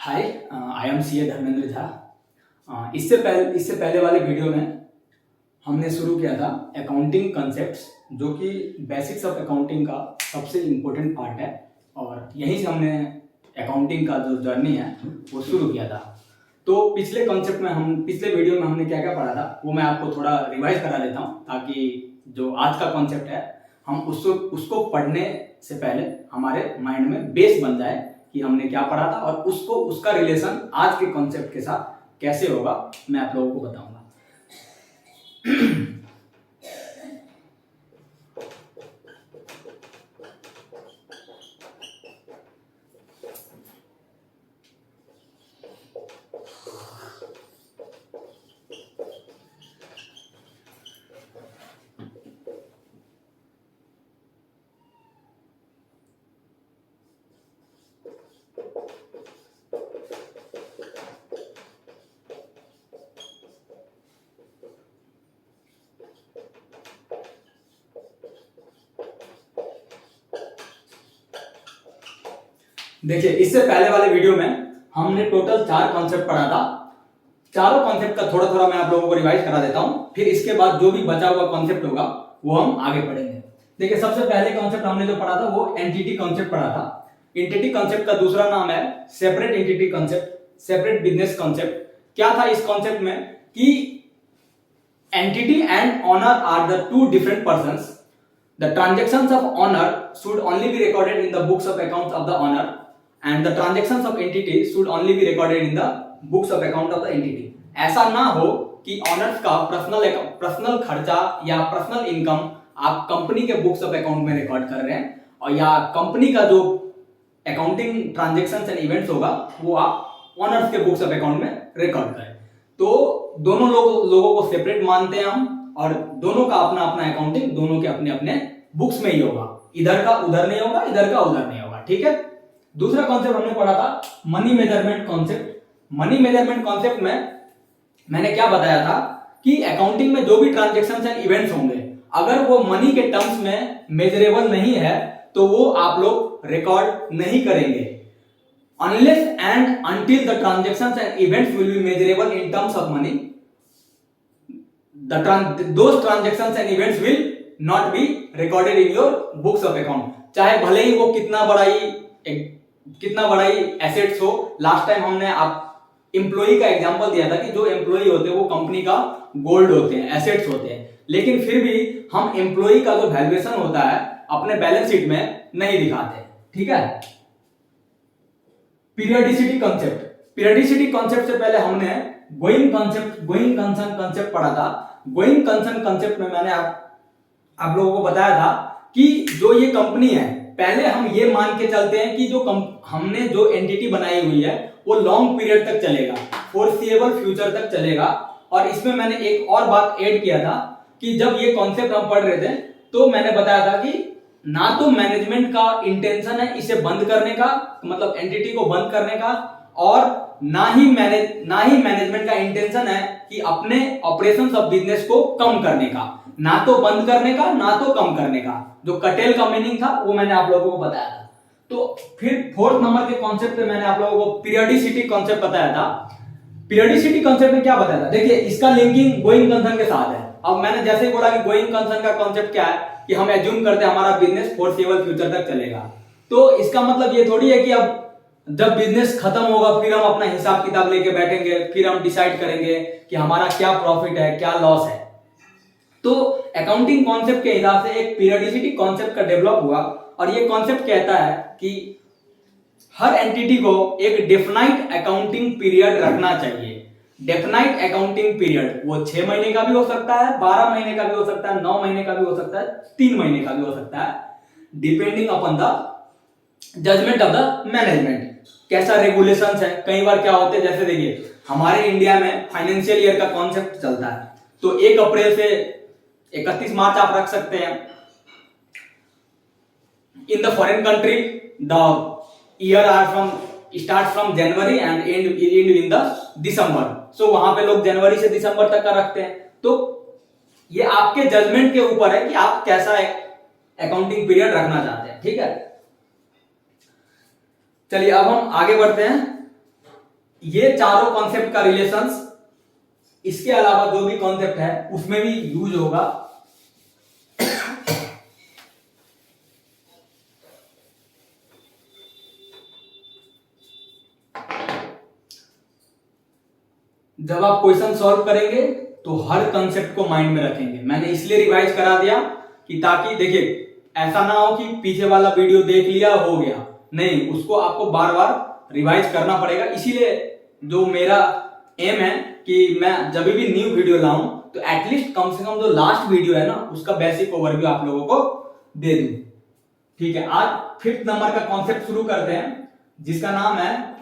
Hi, I M C ए धर्मेंद्र झा। इससे पहले वाले वीडियो में हमने शुरू किया था अकाउंटिंग कंसेप्ट्स, जो कि बेसिक्स ऑफ अकाउंटिंग का सबसे इम्पोर्टेंट पार्ट है। और यहीं से हमने अकाउंटिंग का जो जर्नी है वो शुरू किया था। तो पिछले वीडियो में हमने क्या क्या पढ़ा था वो मैं आपको थोड़ा रिवाइज करा देता हूँ, ताकि जो आज का कॉन्सेप्ट है हम उसको पढ़ने से पहले हमारे माइंड में बेस बन जाए कि हमने क्या पढ़ा था और उसका रिलेशन आज के कॉन्सेप्ट के साथ कैसे होगा मैं आप लोगों को बताऊंगा। देखिए, इससे पहले वाले वीडियो में हमने टोटल 4 कॉन्सेप्ट पढ़ा था। चारों कॉन्सेप्ट का थोड़ा थोड़ा मैं आप लोगों को रिवाइज करा देता हूं, फिर इसके बाद जो भी बचा हुआ कॉन्सेप्ट होगा वो हम आगे पढ़ेंगे। देखिए, सबसे पहले कॉन्सेप्ट हमने जो पढ़ा था वो एंटिटी कॉन्सेप्ट पढ़ा था। एंटिटी कॉन्सेप्ट का दूसरा नाम है separate entity concept, separate business concept. क्या था इस कॉन्सेप्ट में कि entity and owner are the two different persons. The transactions of owner should only be recorded in the books of accounts of the owner, and the transactions of entity should only be recorded in the books of account of the entity. ऐसा ना हो कि honours का personal खर्चा या personal income आप company के books of account में रिकॉर्ड कर रहे हैं, और या कंपनी का जो अकाउंटिंग ट्रांजेक्शंस एंड इवेंट्स होगा वो आप ऑनर्स के बुक्स ऑफ अकाउंट में रिकॉर्ड करें। तो दोनों लोगों को सेपरेट मानते हैं हम, और दोनों का अपना अपना अकाउंटिंग दोनों के अपने अपने बुक्स में ही होगा। इधर का उधर नहीं होगा, इधर का उधर नहीं होगा। ठीक है। दूसरा कॉन्सेप्ट हमने पढ़ा था money measurement concept. Money measurement concept में मैंने क्या बताया था कि अकाउंटिंग में जो भी ट्रांजैक्शंस एंड इवेंट्स होंगे, अगर वो मनी के टर्म्स में मेजरेबल नहीं है तो वो आप लोग रिकॉर्ड नहीं करेंगे, unless and until the transactions and events will be measurable in terms of money, those transactions and events will not be recorded in your books of account। चाहे भले ही वो कितना बड़ा ही एसेट्स हो। लास्ट टाइम हमने आप एम्प्लॉय का example दिया था कि जो एम्प्लॉय होते हैं वो कंपनी का गोल्ड होते हैं, एसेट्स होते हैं, लेकिन फिर भी हम एम्प्लॉय का जो वैल्यूएशन होता है अपने बैलेंस शीट में नहीं दिखाते। ठीक है। Periodicity concept. पीरियडिसिटी कॉन्सेप्ट से पहले हमने गोइंग कंसर्न कॉन्सेप्ट पढ़ा था। गोइंग कंसर्न कॉन्सेप्ट में मैंने आप लोगों को बताया था कि जो ये कंपनी है, पहले हम ये मान के चलते हैं कि हमने जो एंटिटी बनाई हुई है वो लॉन्ग पीरियड तक चलेगा, फोरसीएबल फ्यूचर तक चलेगा। और इसमें मैंने एक और बात ऐड किया था कि जब ये कॉन्सेप्ट हम पढ़ रहे थे तो मैंने बताया था कि ना तो मैनेजमेंट का इंटेंशन है इसे बंद करने का, मतलब एंटिटी को बंद करने का, और ना ही मैनेजमेंट का इंटेंशन है कि अपने ऑपरेशंस ऑफ बिजनेस को कम करने का, ना तो बंद करने का ना तो कम करने का। जो कटेल का मीनिंग था वो मैंने आप लोगों को बताया था। तो फिर फोर्थ नंबर के कॉन्सेप्ट पे मैंने आप लोगों को पीरियडिसिटी कॉन्सेप्ट बताया था। पीरियडिसिटी कॉन्सेप्ट में क्या बताया था, देखिए इसका लिंकिंग गोइंग कंसर्न के साथ है। अब मैंने जैसे ही बोला कि गोइंग कंसर्न का कॉन्सेप्ट क्या है कि हम एज्यूम करते हैं हमारा बिजनेस फोरसीएबल फ्यूचर तक चलेगा, तो इसका मतलब ये थोड़ी है कि अब जब बिजनेस खत्म होगा फिर हम अपना हिसाब किताब लेके बैठेंगे, फिर हम डिसाइड करेंगे कि हमारा क्या प्रॉफिट है क्या लॉस है। तो अकाउंटिंग कॉन्सेप्ट के हिसाब से एक पीरियडिसिटी कॉन्सेप्ट का डेवलप हुआ, और ये कॉन्सेप्ट कहता है कि हर एंटिटी को एक डेफिनाइट अकाउंटिंग पीरियड रखना चाहिए। डेफिनाइट अकाउंटिंग पीरियड वो 6 महीने का भी हो सकता है, 12 महीने का भी हो सकता है, 9 महीने का भी हो सकता है, 3 महीने का भी हो सकता है, depending upon the judgement of the management. कैसा रेगुलेशंस है, कई बार क्या होते हैं, जैसे देखिए हमारे इंडिया में फाइनेंशियल ईयर का कॉन्सेप्ट चलता है, तो 1 अप्रैल से 31 मार्च आप रख सकते हैं। In the foreign country the year start from January and and in the December, so वहां पे लोग जनवरी से दिसंबर तक का रखते हैं। तो ये आपके जजमेंट के ऊपर है कि आप कैसा अकाउंटिंग पीरियड रखना चाहते हैं। ठीक है। चलिए अब हम आगे बढ़ते हैं। ये चारों कॉन्सेप्ट का रिलेशंस इसके अलावा जो भी कॉन्सेप्ट है उसमें भी यूज होगा। जब आप क्वेश्चन सॉल्व करेंगे तो हर कंसेप्ट को माइंड में रखेंगे। मैंने इसलिए रिवाइज करा दिया कि ताकि देखिए ऐसा ना हो कि पीछे वाला वीडियो देख लिया हो गया, नहीं, उसको आपको बार बार रिवाइज करना पड़ेगा। इसीलिए जो मेरा एम है कि मैं जब भी न्यू वीडियो लाऊं तो एटलीस्ट कम से कम जो लास्ट वीडियो है ना उसका बेसिक ओवरव्यू आप लोगों को दे दूं। ठीक है, आज 5th नंबर का कॉन्सेप्ट शुरू करते हैं जिसका नाम है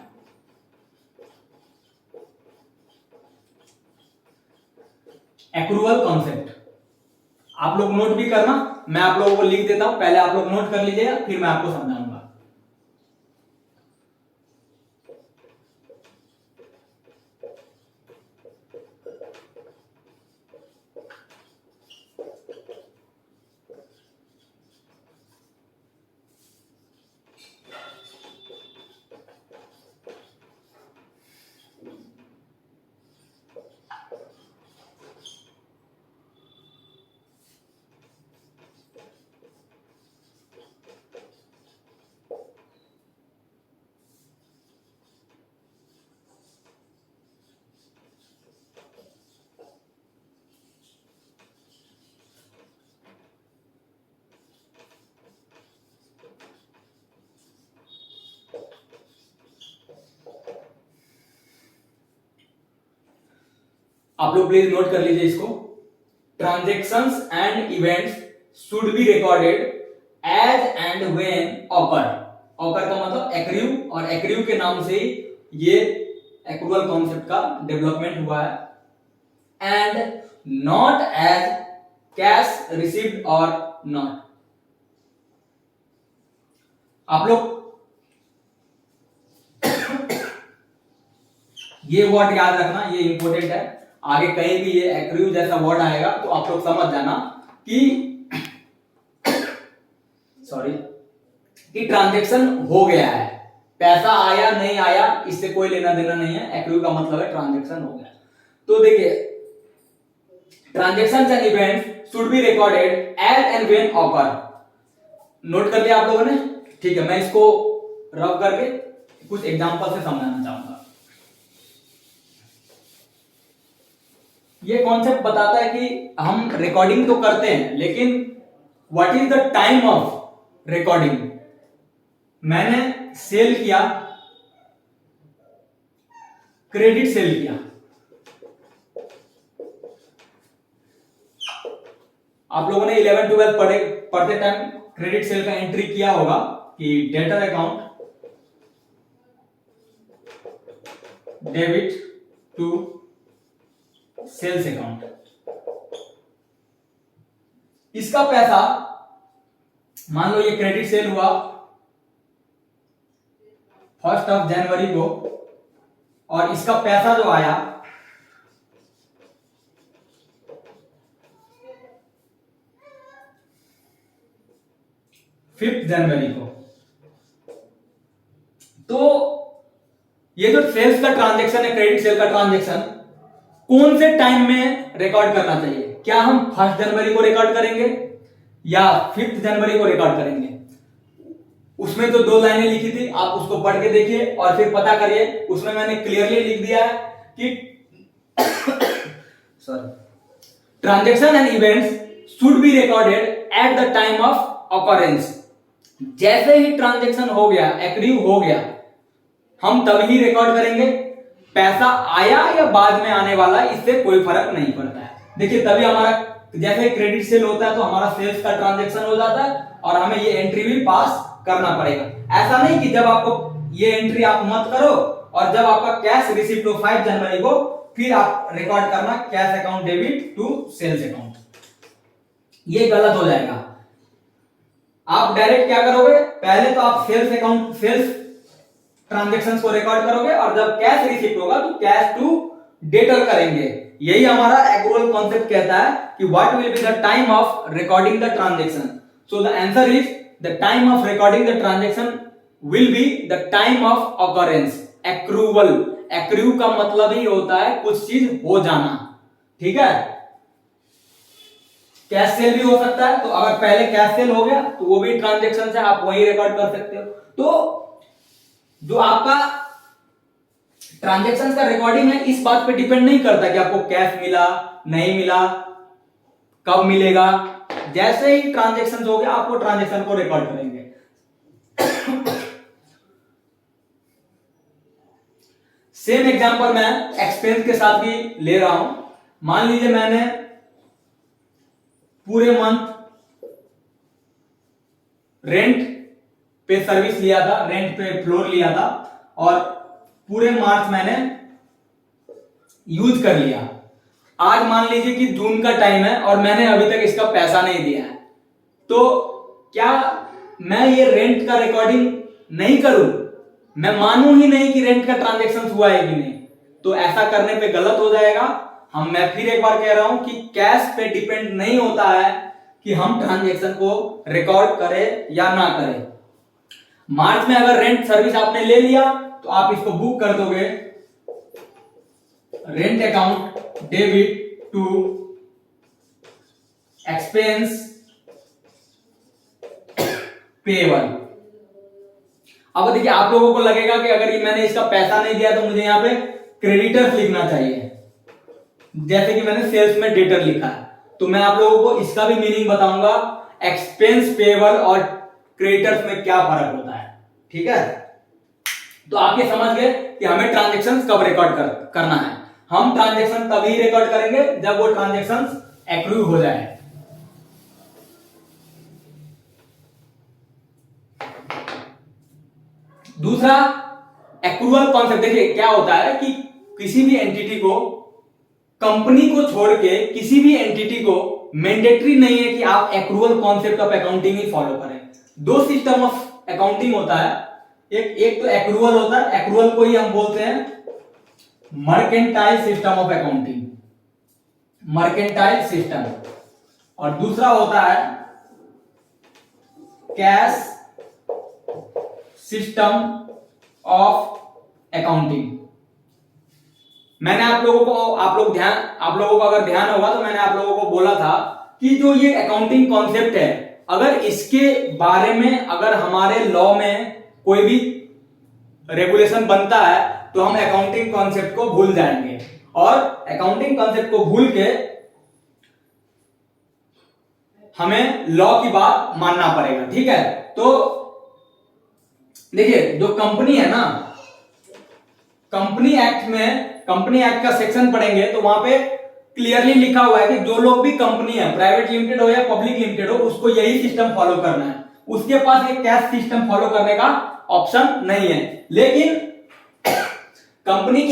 एक्रूअल कॉन्सेप्ट। आप लोग नोट भी करना, मैं आप लोगों को लिख देता हूं, पहले आप लोग नोट कर लीजिएगा फिर मैं आपको समझाऊंगा। आप लोग प्लीज नोट कर लीजिए इसको। Transactions and events should be recorded as and when occur. Occur का मतलब एक्रू, और एक्रू के नाम से ही ये एक्रूअल कॉन्सेप्ट का डेवलपमेंट हुआ है। And not as cash received और नॉट। आप लोग ये वर्ड याद रखना, ये इंपॉर्टेंट है। आगे कहीं भी ये एक्रू जैसा वर्ड आएगा तो आप लोग समझ जाना कि कि ट्रांजैक्शन हो गया है, पैसा आया नहीं आया इससे कोई लेना देना नहीं है। एक्रू का मतलब है ट्रांजैक्शन हो गया। तो देखिए transactions and events should be recorded as and when occur. Note कर लिया आप लोगों ने? ठीक है, मैं इसको रब करके कुछ एग्जांपल से समझाना चाहूंगा। ये कॉन्सेप्ट बताता है कि हम रिकॉर्डिंग तो करते हैं लेकिन what is the time of recording. मैंने सेल किया, क्रेडिट सेल किया। आप लोगों ने 11-12 पढ़ते टाइम क्रेडिट सेल का एंट्री किया होगा कि debtor account debit to sales account. इसका पैसा मान लो ये क्रेडिट सेल हुआ 1 जनवरी को, और इसका पैसा जो आया 5 जनवरी को। तो ये जो सेल्स का ट्रांजैक्शन है, क्रेडिट सेल का ट्रांजैक्शन कौन से टाइम में रिकॉर्ड करना चाहिए? क्या हम 1 जनवरी को रिकॉर्ड करेंगे या 5 जनवरी को रिकॉर्ड करेंगे? उसमें तो 2 लाइनें लिखी थी, आप उसको पढ़ के देखिए और फिर पता करिए। उसमें मैंने क्लियरली लिख दिया है कि transaction and events should be recorded at the time of occurrence. जैसे ही ट्रांजैक्शन हो गया, एक्रू हो गया, हम तभी रिकॉर्ड करेंगे। पैसा आया या बाद में आने वाला इससे कोई फर्क नहीं पड़ता है। देखिए तभी हमारा जैसे क्रेडिट सेल होता है तो हमारा सेल्स का ट्रांजैक्शन हो जाता है और हमें ये एंट्री भी पास करना पड़ेगा। ऐसा नहीं कि जब आपको ये एंट्री आप मत करो और जब आपका कैश रिसीव्ड हो 5 जनवरी को फिर आप रिकॉर्ड करना cash account debit to sales account, ये गलत हो जाएगा। आप डायरेक्ट क्या करोगे, पहले तो आप सेल्स अकाउंट सेल्स ट्रांजैक्शंस को रिकॉर्ड करोगे और जब कैश रिसीव होगा तो कैश टू डेटर करेंगे। यही हमारा एक्रूअल कॉन्सेप्ट कहता है कि what will be the time of recording the transaction. So the answer is the time of recording the transaction will be the time of occurrence, accrual. Accrue का मतलब ही होता है कुछ चीज हो जाना, ठीक है। कैश सेल भी हो सकता है, तो अगर पहले कैश सेल हो गया तो वो भी ट्रांजेक्शन है, आप वही रिकॉर्ड कर सकते हो। तो जो आपका ट्रांजेक्शन का रिकॉर्डिंग है इस बात पे डिपेंड नहीं करता कि आपको कैश मिला नहीं मिला, कब मिलेगा। जैसे ही ट्रांजेक्शन हो गया आपको ट्रांजेक्शन को रिकॉर्ड करेंगे। सेम एग्जांपल मैं एक्सपेंस के साथ भी ले रहा हूं। मान लीजिए मैंने पूरे मंथ रेंट पे सर्विस लिया था, रेंट पे फ्लोर लिया था, और पूरे मार्च मैंने यूज कर लिया। आज मान लीजिए कि जून का टाइम है और मैंने अभी तक इसका पैसा नहीं दिया है, तो क्या मैं ये रेंट का रिकॉर्डिंग नहीं करूं? मैं मानूं ही नहीं कि रेंट का ट्रांजैक्शन हुआ है कि नहीं, तो ऐसा करने पे गलत हो जाएगा। मैं फिर एक बार कह रहा हूं कि कैश पे डिपेंड नहीं होता है कि हम ट्रांजैक्शन को रिकॉर्ड करें या ना करें। मार्च में अगर रेंट सर्विस आपने ले लिया तो आप इसको बुक कर दोगे, rent account debit to expense payable. अब देखिए आप लोगों को लगेगा कि अगर ये मैंने इसका पैसा नहीं दिया तो मुझे यहां पे क्रेडिटर्स लिखना चाहिए, जैसे कि मैंने सेल्स में डेटर लिखा है। तो मैं आप लोगों को इसका भी मीनिंग बताऊंगा, एक्सपेंस पेएबल और क्रेडिटर्स में क्या फर्क होता है, ठीक है। तो आप ये समझ गए कि हमें ट्रांजैक्शन कब रिकॉर्ड करना है। हम ट्रांजैक्शन तभी रिकॉर्ड करेंगे जब वो ट्रांजैक्शन एक्रू हो जाए। दूसरा एक्रूअल कॉन्सेप्ट, देखिए क्या होता है कि किसी भी एंटिटी को, कंपनी को छोड़ के किसी भी एंटिटी को मैंडेटरी नहीं है कि आप accrual concept of accounting he follow करें। दो सिस्टम ऑफ अकाउंटिंग होता है, एक तो एक्रूअल होता है, एक्रूअल को ही हम बोलते हैं mercantile system of accounting, mercantile system, और दूसरा होता है कैश सिस्टम ऑफ अकाउंटिंग। मैंने आप लोगों को अगर ध्यान होगा तो मैंने आप लोगों को बोला था कि जो ये अकाउंटिंग कॉन्सेप्ट है, अगर इसके बारे में अगर हमारे लॉ में कोई भी रेगुलेशन बनता है तो हम अकाउंटिंग कॉन्सेप्ट को भूल जाएंगे, और अकाउंटिंग कॉन्सेप्ट को भूल के हमें लॉ की बात मानना पड़ेगा, ठीक है। तो देखिए जो कंपनी है ना, कंपनी एक्ट का सेक्शन पढ़ेंगे तो वहां पे क्लियरली लिखा हुआ है कि जो लोग भी कंपनी है, प्राइवेट लिमिटेड हो या पब्लिक लिमिटेड हो, उसको यही सिस्टम फॉलो करना है। उसके पास एक कैश सिस्टम फॉलो करने का ऑप्शन नहीं है। लेकिन कंपनी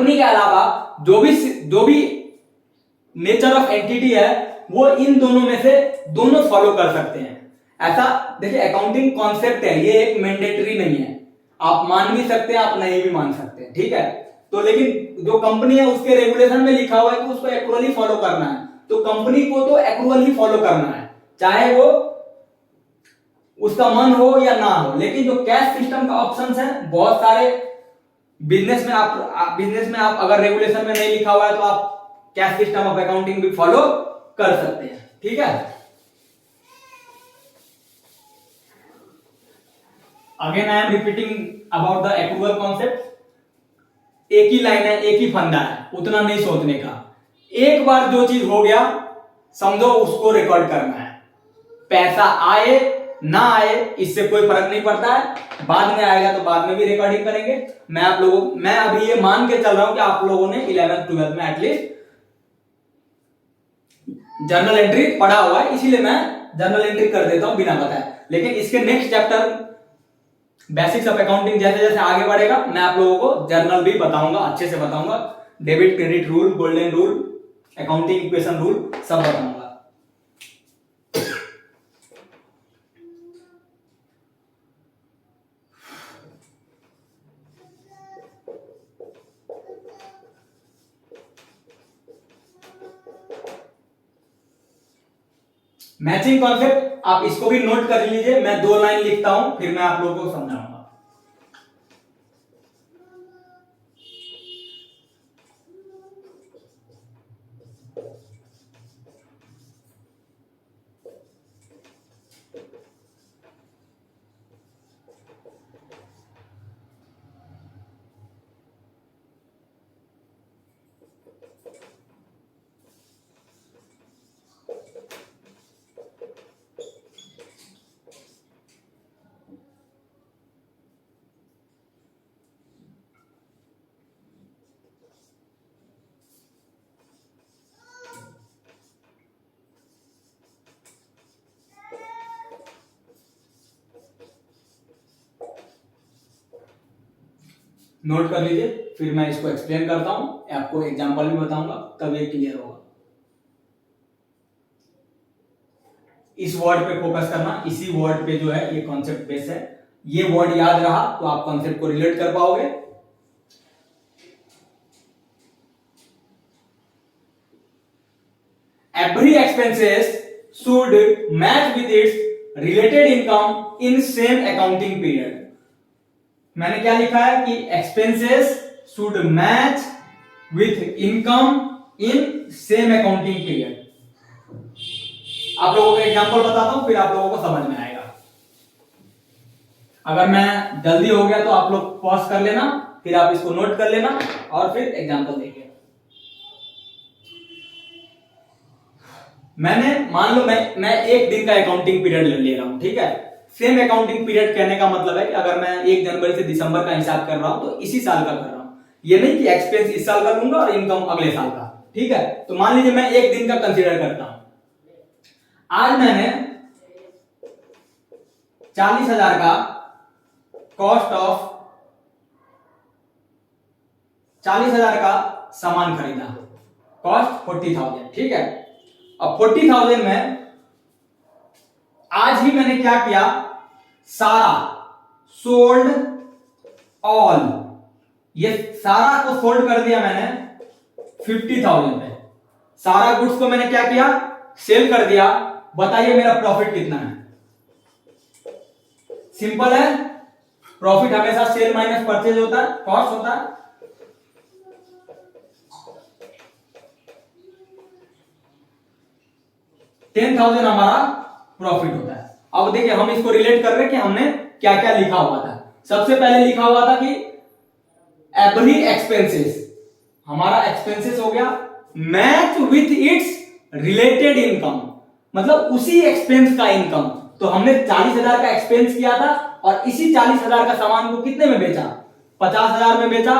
के अलावा जो भी नेचर ऑफ एंटिटी है वो इन दोनों में से दोनों फॉलो कर सकते हैं। ऐसा देखिए अकाउंटिंग कॉन्सेप्ट है, ये एक मैंडेटरी नहीं है, आप मान भी सकते हैं आप नहीं भी मान सकते हैं, ठीक है। तो लेकिन जो कंपनी है उसके रेगुलेशन में लिखा हुआ है कि उसको एक्रूअली फॉलो करना है, तो कंपनी को तो एक्रूअली फॉलो करना है, चाहे वो उसका मन हो या ना हो। लेकिन जो कैश सिस्टम का ऑप्शंस है बहुत सारे बिजनेस में आप अगर रेगुलेशन में नहीं लिखा हुआ है तो आप कैश सिस्टम ऑफ अकाउंटिंग भी फॉलो कर सकते हैं, ठीक है। Again I am repeating about the accrual concept. एक ही लाइन है, एक ही फंडा है, उतना नहीं सोचने का। एक बार जो चीज हो गया समझो उसको रिकॉर्ड करना है, पैसा आए ना आए इससे कोई फर्क नहीं पड़ता है, बाद में आएगा तो बाद में भी रिकॉर्डिंग करेंगे। मैं अभी ये मान के चल रहा हूं कि आप लोगों ने 11th 12th में एटलीस्ट जर्नल एंट्री पढ़ा हुआ है, इसीलिए मैं जर्नल एंट्री कर देता हूं बिना बताए। लेकिन इसके next chapter basics of accounting जैसे जैसे आगे बढ़ेगा मैं आप लोगों को जर्नल भी बताऊंगा, अच्छे से बताऊंगा, debit credit rule, golden rule, accounting equation rule सब बताऊंगा। मैचिंग कॉन्सेप्ट आप इसको भी नोट कर लीजिए, मैं 2 लाइन लिखता हूं फिर मैं आप लोगों को समझाऊंगा। नोट कर लीजिए, फिर मैं इसको एक्सप्लेन करता हूं, आपको एग्जांपल भी बताऊंगा, तब ये क्लियर होगा। इस वर्ड पे फोकस करना, इसी वर्ड पे जो है ये कॉन्सेप्ट बेस है। ये वर्ड याद रहा तो आप कॉन्सेप्ट को रिलेट कर पाओगे। Every expenses should match with its related income in same accounting period. मैंने क्या लिखा है कि expenses should match with income in same accounting period. आप लोगों को एग्जांपल बताता हूं, फिर आप लोगों को समझ में आएगा। अगर मैं जल्दी हो गया तो आप लोग पॉज कर लेना, फिर आप इसको नोट कर लेना और फिर एग्जांपल देखिए। मैंने मान लो मैं एक दिन का अकाउंटिंग पीरियड ले रहा हूं, ठीक है। सेम अकाउंटिंग पीरियड कहने का मतलब है कि अगर मैं 1 जनवरी से दिसंबर का हिसाब कर रहा हूं तो इसी साल का कर रहा हूं, ये नहीं कि एक्सपेंस इस साल का लूंगा और इनकम अगले साल का, ठीक है। तो मान लीजिए मैं एक दिन का कंसीडर करता हूं। आज मैंने 40,000 का कॉस्ट ऑफ 40,000 का सामान खरीदा, कॉस्ट 40,000, ठीक है। अब 40,000 में आज ही मैंने क्या किया, सारा सोल्ड ऑल, ये सारा को सोल्ड कर दिया मैंने 50,000 पे। सारा गुड्स को मैंने क्या किया, सेल कर दिया। बताइए मेरा प्रॉफिट कितना है। सिंपल है, प्रॉफिट हमेशा सेल माइनस परचेज होता है, कॉस्ट होता है। $10,000 हमारा प्रॉफिट होता है। अब देखिए हम इसको रिलेट कर रहे हैं कि हमने क्या क्या लिखा हुआ था। सबसे पहले लिखा हुआ था कि एवरी एक्सपेंसेस, हमारा एक्सपेंसेस हो गया match with its related income, मतलब उसी एक्सपेंस का इनकम। तो हमने 40,000 का एक्सपेंस किया था और इसी 40,000 का सामान को कितने में बेचा, 50,000 में बेचा।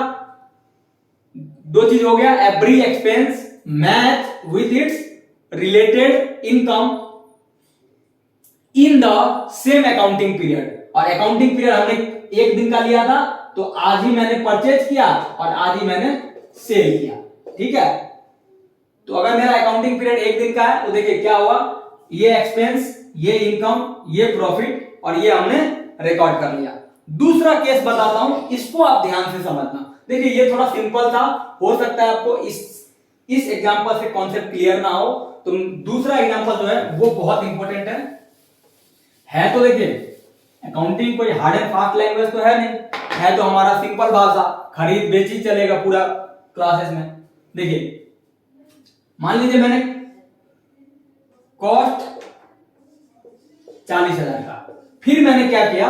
दो चीज हो गया, every expense match with its related income in the same accounting period. और अकाउंटिंग पीरियड हमने एक दिन का लिया था, तो आज ही मैंने परचेज किया और आज ही मैंने सेल किया, ठीक है। तो अगर मेरा अकाउंटिंग पीरियड एक दिन का है तो देखिए क्या हुआ, ये एक्सपेंस, ये इनकम, ये प्रॉफिट और ये हमने रिकॉर्ड कर लिया। दूसरा केस बताता हूं, इसको आप ध्यान से समझना। देखिए ये थोड़ा सिंपल था, हो सकता है आपको इस एग्जांपल से कॉन्सेप्ट क्लियर ना हो, तो दूसरा एग्जांपल जो है वो बहुत इंपॉर्टेंट है। तो देखिए अकाउंटिंग कोई हार्ड एंड फास्ट लैंग्वेज तो है नहीं, है तो हमारा सिंपल भाषा, खरीद बेची चलेगा पूरा क्लासेस में। देखिए मान लीजिए मैंने कॉस्ट 40,000 का, फिर मैंने क्या किया,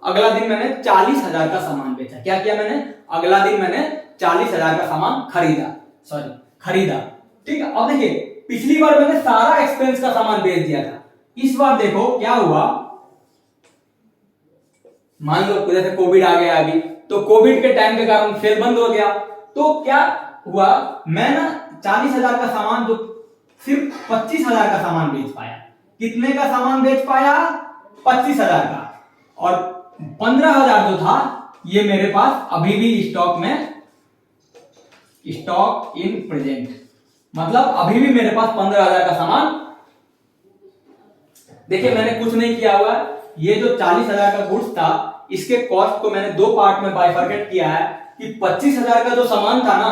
अगला दिन मैंने 40,000 का सामान बेचा। क्या किया मैंने, अगला दिन मैंने 40,000 का सामान खरीदा, ठीक है। अब देखिए पिछली बार मैंने सारा एक्सपेंस का सामान बेच दिया था, इस बार देखो क्या हुआ। मान लो जैसे कोविड आ गया अभी, तो कोविड के टाइम के कारण सेल बंद हो गया, तो क्या हुआ, मैं ना 40,000 का सामान जो सिर्फ 25,000 का सामान बेच पाया। कितने का सामान बेच पाया, 25,000 का, और 15,000 जो था ये मेरे पास अभी भी स्टॉक में, स्टॉक इन प्रेजेंट, मतलब अभी भी मेरे पास 15,000 का सामान। देखिए मैंने कुछ नहीं किया हुआ, ये जो 40,000 का गुड्स था इसके कॉस्ट को मैंने दो पार्ट में बाइफरकेट किया है कि 25,000 का जो सामान था ना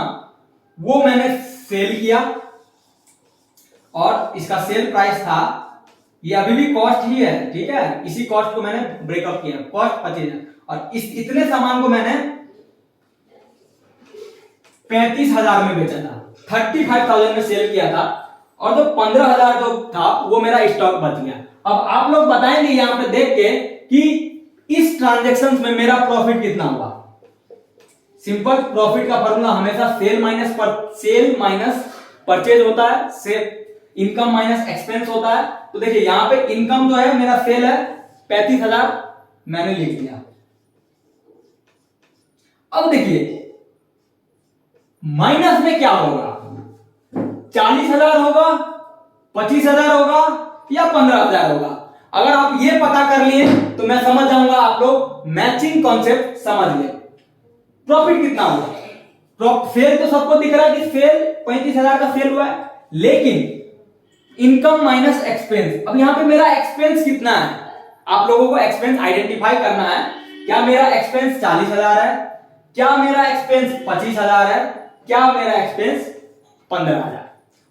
वो मैंने सेल किया और इसका सेल प्राइस था, ये अभी भी कॉस्ट ही है, ठीक है। इसी कॉस्ट को मैंने ब्रेकअप किया, कॉस्ट 25,000, और इतने सामान को मैंने 35,000 में बेचा था, 35,000 में सेल किया था, और जो 15,000 जो था वो मेरा स्टॉक बच गया। अब आप लोग बताएंगे यहां पे देख के कि इस ट्रांजैक्शन में मेरा प्रॉफिट कितना हुआ। सिंपल, प्रॉफिट का फॉर्मूला हमेशा सेल माइनस परचेज होता है, सेल इनकम माइनस एक्सपेंस होता है। तो देखिए यहां पे इनकम जो है मेरा सेल है 35,000, मैंने लिख दिया। अब देखिए माइनस में क्या होगा, 40,000 होगा, 25,000 होगा या 15,000 होगा। अगर आप ये पता कर लिए तो मैं समझ जाऊंगा आप लोग मैचिंग कॉन्सेप्ट समझ ले। प्रॉफिट कितना हुआ? सेल तो सबको दिख रहा है कि सेल 35,000 का सेल हुआ है, लेकिन इनकम माइनस एक्सपेंस, अब यहां पे मेरा एक्सपेंस कितना है? आप लोगों को एक्सपेंस आइडेंटिफाई करना है। क्या मेरा एक्सपेंस 40,000 है? क्या मेरा एक्सपेंस 25,000 है? क्या मेरा एक्सपेंस 15,000?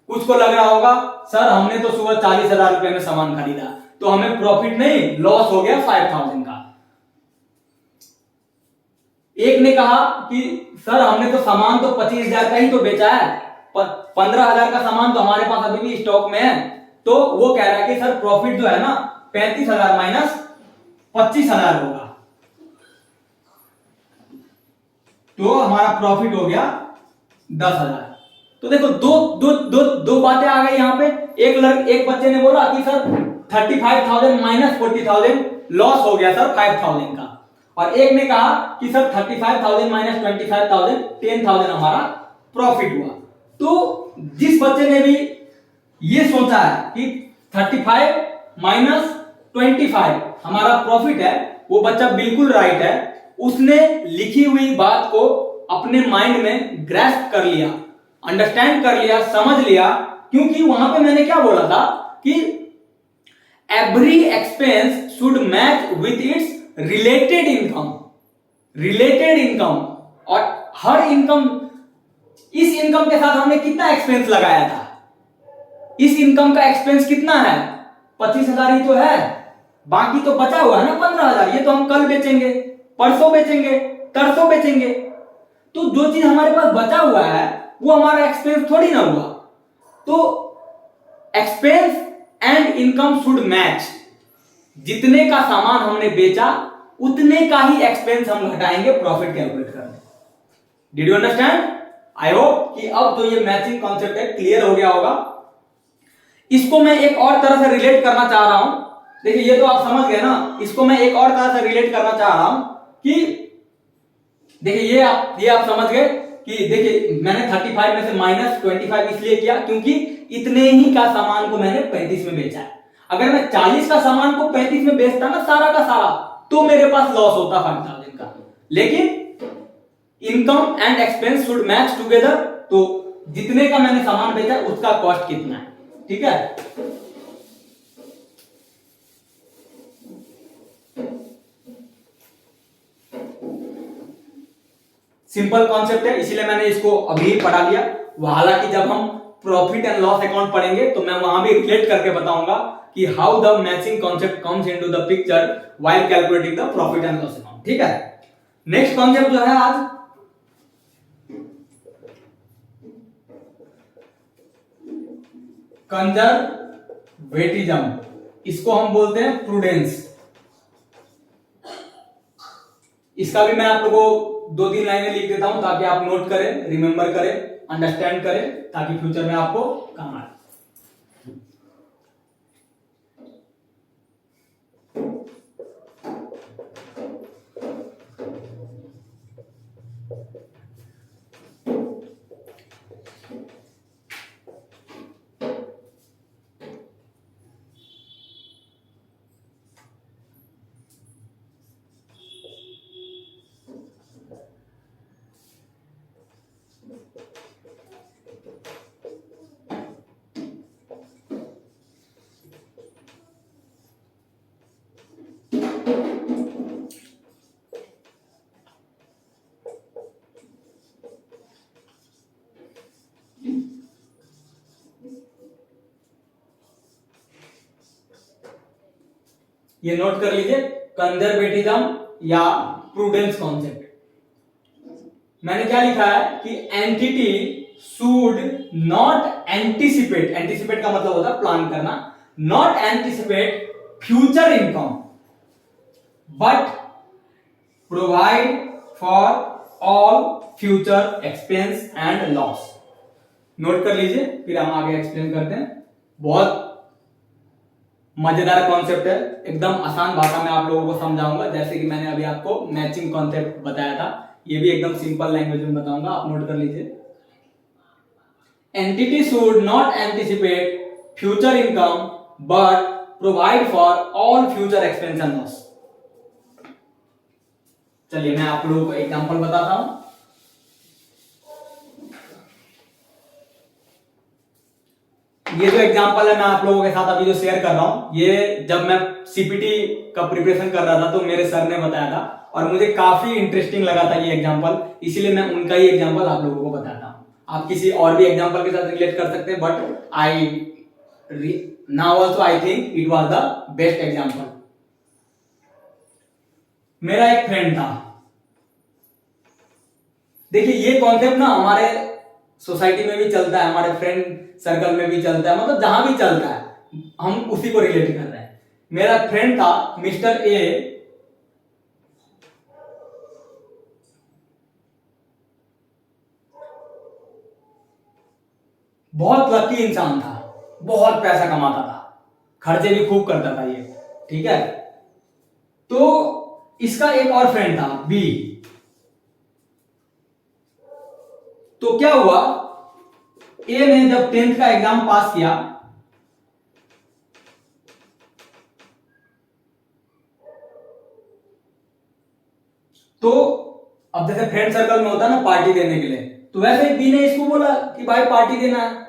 कुछ को लग रहा होगा सर हमने तो सुबह 40,000 रुपए में सामान खरीदा तो हमें प्रॉफिट नहीं लॉस हो गया 5,000 का। एक ने कहा कि सर हमने तो सामान तो 25,000 का ही तो बेचा है, 15,000 का सामान तो हमारे पास अभी भी स्टॉक में है। तो वो कह रहा है कि सर प्रॉफिट जो है ना 35,000 माइनस 25,000 होगा, तो हमारा प्रॉफिट हो गया 10,000। तो देखो दो दो दो दो बातें आ गई यहां पे। एक बच्चे ने बोला कि सर 35,000 माइनस 40,000 लॉस हो गया सर 5,000 का, और एक ने कहा कि सर 35,000 माइनस 25,000 10,000 हमारा प्रॉफिट हुआ। तो जिस बच्चे ने भी ये सोचा है कि 35 माइनस 25 हमारा प्रॉफिट है, वो बच्चा बिल्कुल राइट है। उसने लिखी हुई बात को अपने माइंड में ग्रैस्प कर लिया, अंडरस्टैंड कर लिया, समझ लिया। क्योंकि वहां पे मैंने क्या बोला था कि every expense should match with its related income. Related income, और हर इनकम, इस इनकम के साथ हमने कितना एक्सपेंस लगाया था? इस इनकम का एक्सपेंस कितना है? 25,000 ही तो है, बाकी तो बचा हुआ है ना 15,000। ये तो हम कल बेचेंगे, परसों बेचेंगे, तरसों बेचेंगे। तो जो चीज हमारे पास बचा हुआ है वो हमारा एक्सपेंस थोड़ी ना हुआ। तो expense and income should match. जितने का सामान हमने बेचा उतने का ही एक्सपेंस हम घटाएंगे प्रॉफिट कैलकुलेट करने। Did you understand? I hope कि अब जो ये मैचिंग कॉन्सेप्ट है क्लियर हो गया होगा। इसको मैं एक और तरह से रिलेट करना चाह रहा हूं। देखिए ये तो आप समझ गए ना, इसको मैं एक और तरह से रिलेट करना चाह रहा हूं कि देखिए ये आप समझ गए कि देखिए मैंने 35 में से माइनस 25 इसलिए किया क्योंकि इतने ही का सामान को मैंने 35 में बेचा है। अगर मैं 40 का सामान को 35 में बेचता ना सारा का सारा, तो मेरे पास लॉस होता 5,000 का। लेकिन income and expense should match together, तो जितने का मैंने सामान बेचा उसका कॉस्ट कितना है, ठीक है। सिंपल कॉन्सेप्ट है, इसीलिए मैंने इसको अभी पढ़ा लिया। हालांकि जब हम प्रॉफिट एंड लॉस अकाउंट पढ़ेंगे तो मैं वहां भी रिलेट करके बताऊंगा कि how the matching concept comes into the picture while calculating the profit and loss account, ठीक है। नेक्स्ट कॉन्सेप्ट जो है आज कंजर्वेटिज्म, इसको हम बोलते हैं प्रूडेंस। इसका भी मैं आप लोगों को 2-3 लाइनें लिख देता हूं ताकि आप नोट करें, रिमेंबर करें, अंडरस्टैंड करें, ताकि फ्यूचर में आपको काम आए। ये नोट कर लीजिए, कंजर्वेटिज्म या प्रूडेंस कॉन्सेप्ट। मैंने क्या लिखा है कि entity should not anticipate, anticipate का मतलब होता है प्लान करना, not anticipate future income but provide for all future expense and loss. Note कर लीजिए, फिर हम आगे एक्सप्लेन करते हैं। बहुत मजेदार कॉन्सेप्ट है, एकदम आसान भाषा में आप लोगों को समझाऊंगा, जैसे कि मैंने अभी आपको मैचिंग कॉन्सेप्ट बताया था, ये भी एकदम सिंपल लैंग्वेज में बताऊंगा, आप नोट कर लीजिए। Entity should not anticipate future income but provide for all future expense and loss. चलिए मैं आप लोगों को एग्जांपल बताता हूं। ये जो एग्जांपल है मैं आप लोगों के साथ अभी जो शेयर कर रहा हूं, ये जब मैं सीपीटी का प्रिपरेशन कर रहा था तो मेरे सर ने बताया था और मुझे काफी इंटरेस्टिंग लगा था ये एग्जांपल, इसीलिए मैं उनका ही एग्जांपल आप लोगों को बताता हूं। आप किसी और भी एग्जांपल के साथ रिलेट कर सकते हैं, but now also I think it was the best example. मेरा एक फ्रेंड था, देखिए ये कॉन्सेप्ट ना हमारे सोसाइटी में भी चलता है, हमारे फ्रेंड सर्कल में भी चलता है, मतलब जहां भी चलता है हम उसी को रिलेट कर रहे हैं। मेरा फ्रेंड था मिस्टर ए, बहुत लकी इंसान था, बहुत पैसा कमाता था, खर्चे भी खूब करता था ये, ठीक है। तो इसका एक और फ्रेंड था बी। तो क्या हुआ, ए ने जब 10th का एग्जाम पास किया तो अब जैसे फ्रेंड सर्कल में होता है ना पार्टी देने के लिए, तो वैसे बी ने इसको बोला कि भाई पार्टी देना है।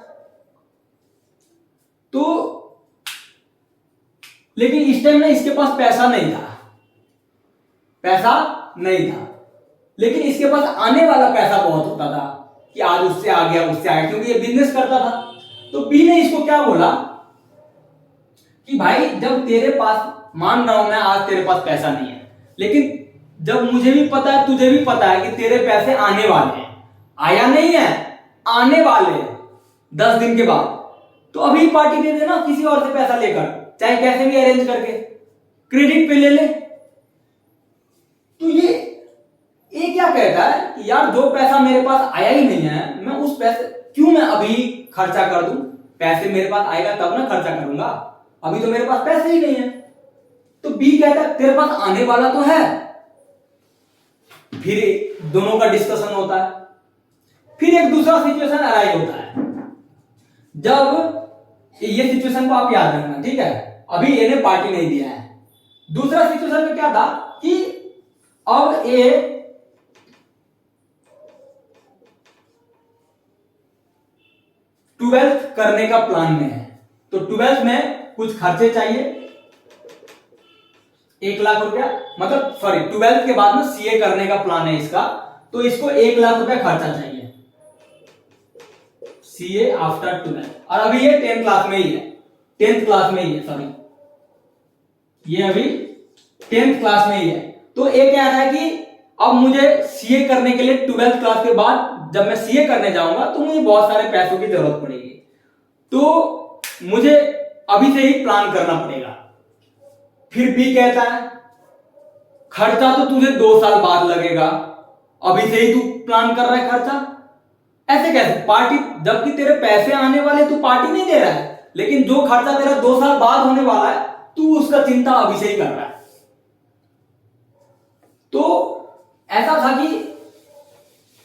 तो लेकिन इस टाइम ना इसके पास पैसा नहीं था, लेकिन इसके पास आने वाला पैसा बहुत होता था कि आज उससे आ गया उससे आ गया, क्योंकि ये बिजनेस करता था। तो बी ने इसको क्या बोला कि भाई जब तेरे पास, मान रहा हूं मैं आज तेरे पास पैसा नहीं है, लेकिन जब मुझे भी पता है तुझे भी पता है कि तेरे पैसे आने वाले हैं, आया नहीं है आने वाले हैं 10 दिन के बाद, तो अभी पार्टी दे देना किसी और से पैसा लेकर, चाहे कैसे भी अरेंज करके क्रेडिट पे ले ले। तो ये क्या कहता है कि यार जो पैसा मेरे पास आया ही नहीं है, मैं उस पैसे क्यों मैं अभी खर्चा कर दूं, पैसे मेरे पास आएगा तब ना खर्चा करूंगा, अभी तो मेरे पास पैसे ही नहीं है। तो बी कहता है तेरे पास आने वाला तो है। फिर दोनों का डिस्कशन होता है, फिर एक दूसरा सिचुएशन अराइज होता है। जब ये सिचुएशन को आप याद रखना, ठीक है, अभी ए ने पार्टी नहीं दिया है। दूसरा सिचुएशन में क्या था कि अब ए ट्वेल्थ करने का प्लान में है, तो 12th में कुछ खर्चे चाहिए, 1 लाख रुपया, मतलब सॉरी 12th के बाद में सीए करने का प्लान है इसका, तो इसको 1 लाख रुपया खर्चा चाहिए सीए आफ्टर 12th। और अभी ये 10th क्लास में ही है, 10th क्लास में ही है, सॉरी ये अभी 10th क्लास में ही है। तो ये कह रहा है कि अब मुझे सीए करने के लिए 12th क्लास के बाद जब मैं सीए करने जाऊंगा तो मुझे बहुत सारे पैसों की जरूरत पड़ेगी, तो मुझे अभी से ही प्लान करना पड़ेगा। फिर बी कहता है खर्चा तो तुझे 2 साल बाद लगेगा, अभी से ही तू प्लान कर रहा है खर्चा, ऐसे कैसे पार्टी, जबकि तेरे पैसे आने वाले तू पार्टी नहीं दे रहा है, लेकिन जो खर्चा तेरा 2 साल बाद होने वाला है तू उसका चिंता अभी से ही कर रहा है। तो ऐसा था कि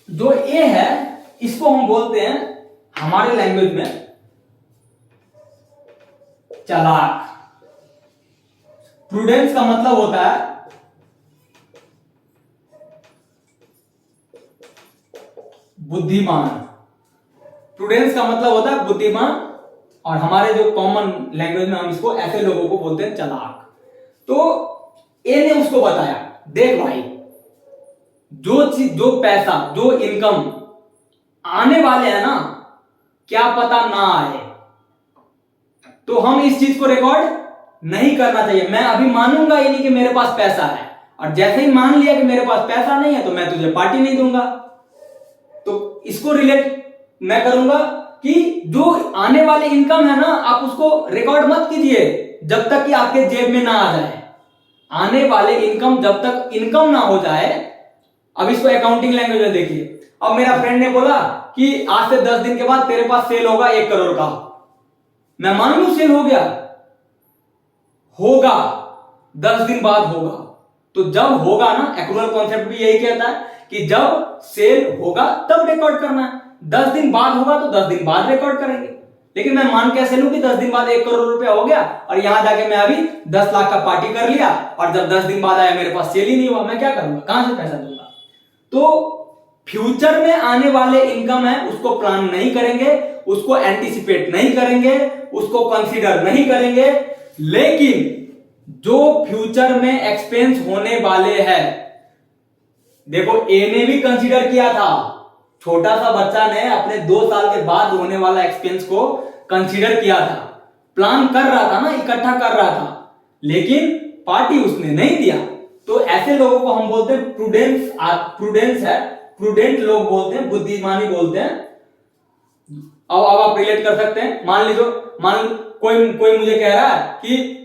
जो ए है इसको हम बोलते हैं हमारे लैंग्वेज में चालाक। प्रूडेंस का मतलब होता है बुद्धिमान, प्रूडेंस का मतलब होता है बुद्धिमान, और हमारे जो कॉमन लैंग्वेज में हम इसको ऐसे लोगों को बोलते हैं चालाक। तो ए ने उसको बताया देख भाई जो चीज, जो पैसा, जो इनकम आने वाले हैं ना, क्या पता ना आए, तो हम इस चीज को रिकॉर्ड नहीं करना चाहिए। मैं अभी मानूंगा ही नहीं कि मेरे पास पैसा है, और जैसे ही मान लिया कि मेरे पास पैसा नहीं है तो मैं तुझे पार्टी नहीं दूंगा। तो इसको रिलेट मैं करूंगा कि जो आने वाले इनकम है ना, आप उसको रिकॉर्ड मत कीजिए जब तक कि आपके जेब में ना आ जाए। आने वाले इनकम जब तक इनकम ना हो जाए, अब इसको अकाउंटिंग लैंग्वेज में देखिए। अब मेरा फ्रेंड ने बोला कि आज से 10 दिन के बाद तेरे पास सेल होगा 1 करोड़ का, मैं मान लूं सेल हो गया, होगा 10 दिन बाद होगा। तो जब होगा ना, एक्रूअल कॉन्सेप्ट भी यही कहता है कि जब सेल होगा तब रिकॉर्ड करना है, 10 दिन बाद होगा तो 10 दिन बाद रिकॉर्ड करेंगे। लेकिन मैं मान कैसे लूं कि 10 दिन बाद 1 करोड़ रुपया हो गया और यहां जाके मैं अभी 10 लाख का पार्टी कर लिया और जब 10 दिन बाद आया मेरे पास सेल ही नहीं हुआ, मैं क्या करूंगा, कहां से पैसा दूंगा। तो फ्यूचर में आने वाले इनकम है उसको प्लान नहीं करेंगे, उसको एंटिसिपेट नहीं करेंगे, उसको कंसीडर नहीं करेंगे, लेकिन जो फ्यूचर में एक्सपेंस होने वाले हैं, देखो ए ने भी कंसीडर किया था, छोटा सा बच्चा ने अपने 2 साल के बाद होने वाला एक्सपेंस को कंसीडर किया था, प्लान कर रहा था ना, इकट्ठा कर रहा था, लेकिन पार्टी उसने नहीं दिया। तो ऐसे लोगों को हम बोलते हैं प्रूडेंस है, प्रूडेंट लोग बोलते हैं, बुद्धिमानी बोलते हैं। अब आप रिलेट कर सकते हैं, मान लीजिए कोई मुझे कह रहा है कि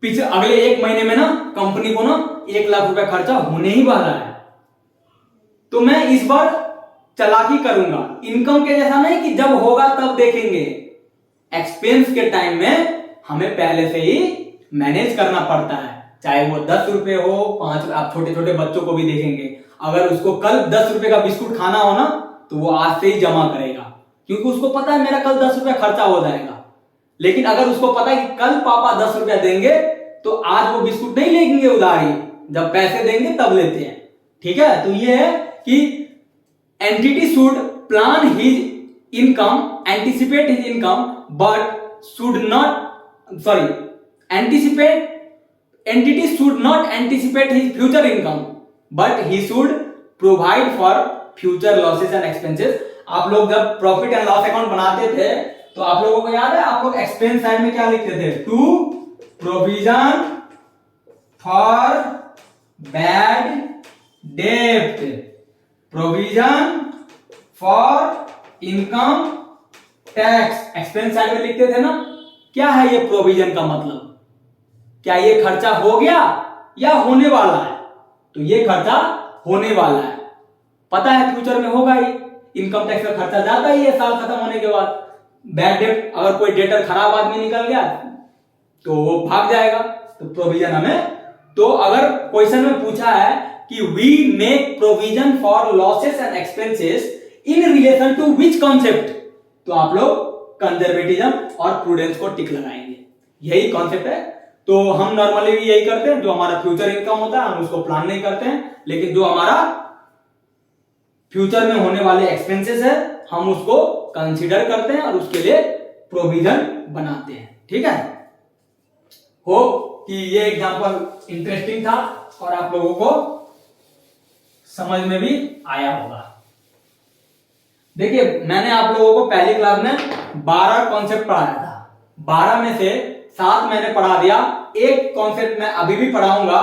पीछे अगले 1 महीने में ना कंपनी को ना 1 लाख रुपए खर्चा होने ही वाला है, तो मैं इस बार चालाकी करूंगा, इनकम के जैसा नहीं कि जब होगा तब देखेंगे, एक्सपेंस के टाइम में हमें पहले से ही मैनेज करना पड़ता है, चाहे वो 10 रुपए हो 5, आप छोटे छोटे बच्चों को भी देखेंगे, अगर उसको कल 10 रुपए का बिस्कुट खाना हो ना तो वो आज से ही जमा करेगा, क्योंकि उसको पता है मेरा कल 10 रुपया खर्चा हो जाएगा। लेकिन अगर उसको पता है कि कल पापा 10 रुपया देंगे तो आज वो बिस्कुट नहीं लेंगे उधारी, जब पैसे देंगे तब लेते हैं। ठीक है, तो ये है कि entity should plan his income, anticipate his income, but should not entity should not anticipate his future income, but he should provide for future losses and expenses। आप लोग जब प्रॉफिट एंड लॉस अकाउंट बनाते थे तो आप लोगों को याद है, आप लोग एक्सपेंस साइड में क्या लिखते थे? टू प्रोविजन फॉर बैड डेब्ट, provision for income tax, expense side में लिखते थे ना। क्या है ये प्रोविजन का मतलब? क्या ये खर्चा हो गया या होने वाला है? तो ये खर्चा होने वाला है, पता है फ्यूचर में होगा ही, इनकम टैक्स का खर्चा जाता ही है साल खत्म होने के बाद। बैड डेट, अगर कोई डेटर खराब आदमी निकल गया तो वो भाग जाएगा, तो प्रोविजन हमें, तो अगर क्वेश्चन में पूछा है कि we make provision for losses and expenses in relation to which concept, तो आप लोग कंजर्वेटिज्म और प्रूडेंस को टिक लगाएंगे, यही कॉन्सेप्ट है। तो हम नॉर्मली भी यही करते हैं, जो हमारा फ्यूचर इनकम होता है हम उसको प्लान नहीं करते हैं, लेकिन जो हमारा फ्यूचर में होने वाले एक्सपेंसेस है हम उसको कंसीडर करते हैं और उसके लिए प्रोविजन बनाते हैं। ठीक है, होप कि ये एग्जांपल इंटरेस्टिंग था और आप लोगों को समझ में भी आया होगा। देखिए, मैंने आप लोगों को पहली क्लास में 12 कॉन्सेप्ट पढ़ाया था, 12 में से 7 मैंने पढ़ा दिया, एक कॉन्सेप्ट मैं अभी भी पढ़ाऊंगा,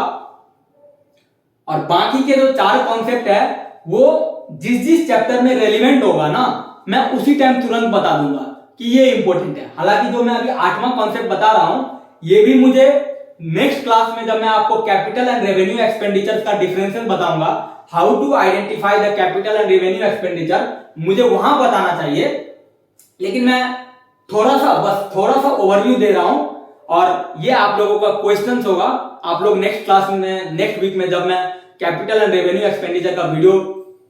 और बाकी के जो 4 कॉन्सेप्ट है वो जिस चैप्टर में रेलिवेंट होगा ना, मैं उसी टाइम तुरंत बता दूंगा कि ये इंपॉर्टेंट है। हालांकि जो मैं अभी 8वां कॉन्सेप्ट बता रहा हूं, ये भी मुझे नेक्स्ट क्लास में जब मैं आपको कैपिटल एंड रेवेन्यू एक्सपेंडिचर का डिफरेंशियल बताऊंगा, how to identify the capital and revenue expenditure, मुझे वहां बताना चाहिए, लेकिन मैं थोड़ा सा ओवरव्यू दे रहा हूं, और ये आप लोगों का क्वेश्चंस होगा। आप लोग नेक्स्ट क्लास में, नेक्स्ट वीक में जब मैं कैपिटल एंड रेवेन्यू एक्सपेंडिचर का वीडियो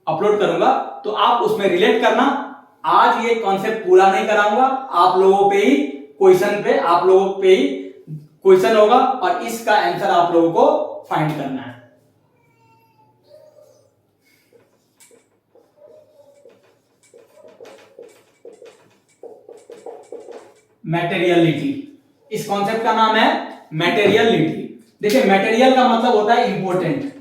अपलोड करूंगा तो आप उसमें रिलेट करना। आज ये कॉन्सेप्ट पूरा नहीं कराऊंगा, आप लोगों पे ही क्वेश्चन होगा और इसका आंसर आप लोगों को फाइंड करना है। मटेरियलिटी, इस कॉन्सेप्ट का नाम है मटेरियलिटी। देखिए, मटेरियल का मतलब होता है इंपॉर्टेंट,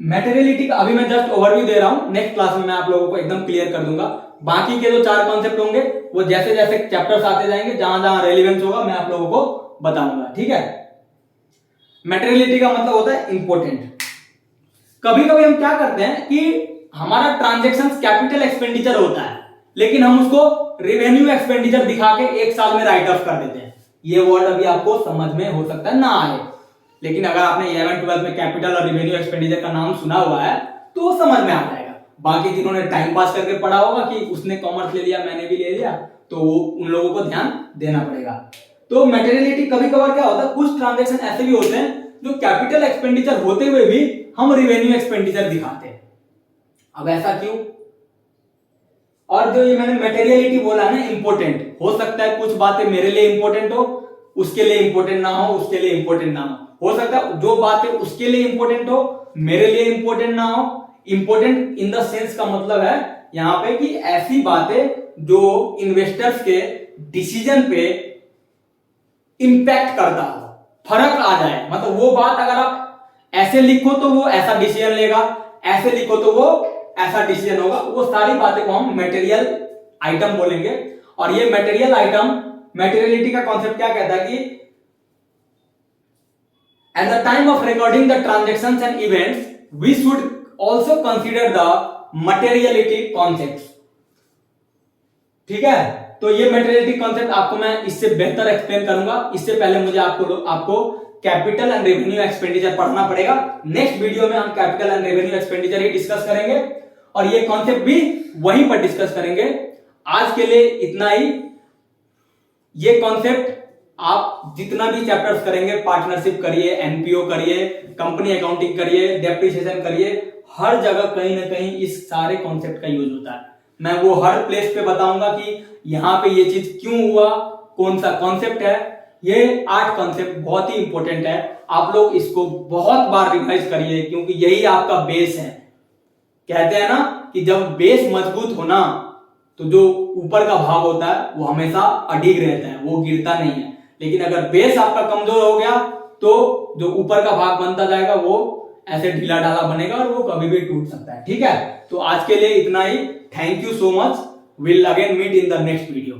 मटेरियलिटी का अभी मैं जस्ट ओवरव्यू दे रहा हूं, नेक्स्ट क्लास में मैं आप लोगों को एकदम क्लियर कर दूंगा। बाकी के जो 4 कॉन्सेप्ट होंगे वो जैसे जैसे चैप्टर्स आते जाएंगे, जहां जहां रेलिवेंस होगा मैं आप लोगों को बताऊंगा। ठीक है, मटेरियलिटी का मतलब होता है इंपॉर्टेंट। कभी कभी हम क्या करते हैं कि हमारा ट्रांजैक्शन कैपिटल एक्सपेंडिचर होता है, लेकिन हम उसको रेवेन्यू एक्सपेंडिचर दिखा के 1 साल में राइट ऑफ कर देते हैं। ये वर्ड अभी आपको समझ में हो सकता है ना आए, लेकिन अगर आपने 11-12 में कैपिटल और रेवेन्यू एक्सपेंडिचर का नाम सुना हुआ है तो वो समझ में आ जाएगा। बाकी जिन्होंने टाइम पास करके पढ़ा होगा कि उसने कॉमर्स ले लिया मैंने भी ले लिया, तो उन लोगों को ध्यान देना पड़ेगा। तो मटेरियलिटी कभी कभार क्या होता है, कुछ ट्रांजैक्शन ऐसे भी होते हैं जो कैपिटल एक्सपेंडिचर होते हुए भी हम रेवेन्यू एक्सपेंडिचर दिखाते हैं। अब ऐसा क्यों? और जो ये मैंने मटेरियलिटी बोला है ना, इंपॉर्टेंट हो सकता है कुछ बातें मेरे लिए इंपॉर्टेंट हो, उसके लिए इंपॉर्टेंट ना हो, उसके लिए इंपॉर्टेंट ना हो सकता है जो बातें उसके लिए इंपॉर्टेंट हो मेरे लिए इंपॉर्टेंट ना हो। इंपॉर्टेंट इन द सेंस का मतलब है यहां पे कि ऐसी बातें जो इन्वेस्टर्स के डिसीजन पे इंपैक्ट करता हो, फर्क आ जाए, मतलब वो बात अगर आप ऐसे लिखो तो वो ऐसा डिसीजन लेगा, ऐसे लिखो तो वो ऐसा डिसीजन होगा, वो सारी बातें को हम मटेरियल आइटम बोलेंगे। और ये मटेरियल आइटम, मटेरियलिटी का कॉन्सेप्ट क्या कहता है कि at the time of recording the transactions and events we should also consider the materiality concepts। ठीक है, तो ये मटेरियलिटी कॉन्सेप्ट आपको मैं इससे बेहतर एक्सप्लेन करूंगा। इससे पहले मुझे आपको कैपिटल एंड रेवेन्यू एक्सपेंडिचर पढ़ना पड़ेगा। नेक्स्ट वीडियो में हम capital and revenue expenditure he discuss करेंगे और ये कॉन्सेप्ट भी वहीं पर डिस्कस करेंगे। आज के लिए इतना ही। ये कॉन्सेप्ट आप जितना भी चैप्टर्स करेंगे, पार्टनरशिप करिए, एनपीओ करिए, कंपनी अकाउंटिंग करिए, डेप्रिसिएशन करिए, हर जगह कहीं ना कहीं इस सारे कॉन्सेप्ट का यूज होता है। मैं वो हर प्लेस पे बताऊंगा कि यहाँ पे ये चीज क्यों हुआ, कौन सा कॉन्सेप्ट है। ये 8 कॉन्सेप्ट बहुत ही इंपॉर्टेंट है, आप लोग इसको बहुत बार रिवाइज करिए क्योंकि यही आपका बेस है। कहते हैं ना कि जब बेस मजबूत होना तो जो ऊपर का भाग होता है वो हमेशा अडिग रहता है, वो गिरता नहीं है। लेकिन अगर बेस आपका कमजोर हो गया तो जो ऊपर का भाग बनता जाएगा वो ऐसे ढीला ढाला बनेगा और वो कभी भी टूट सकता है। ठीक है, तो आज के लिए इतना ही। Thank you so much. Will again meet in the next video.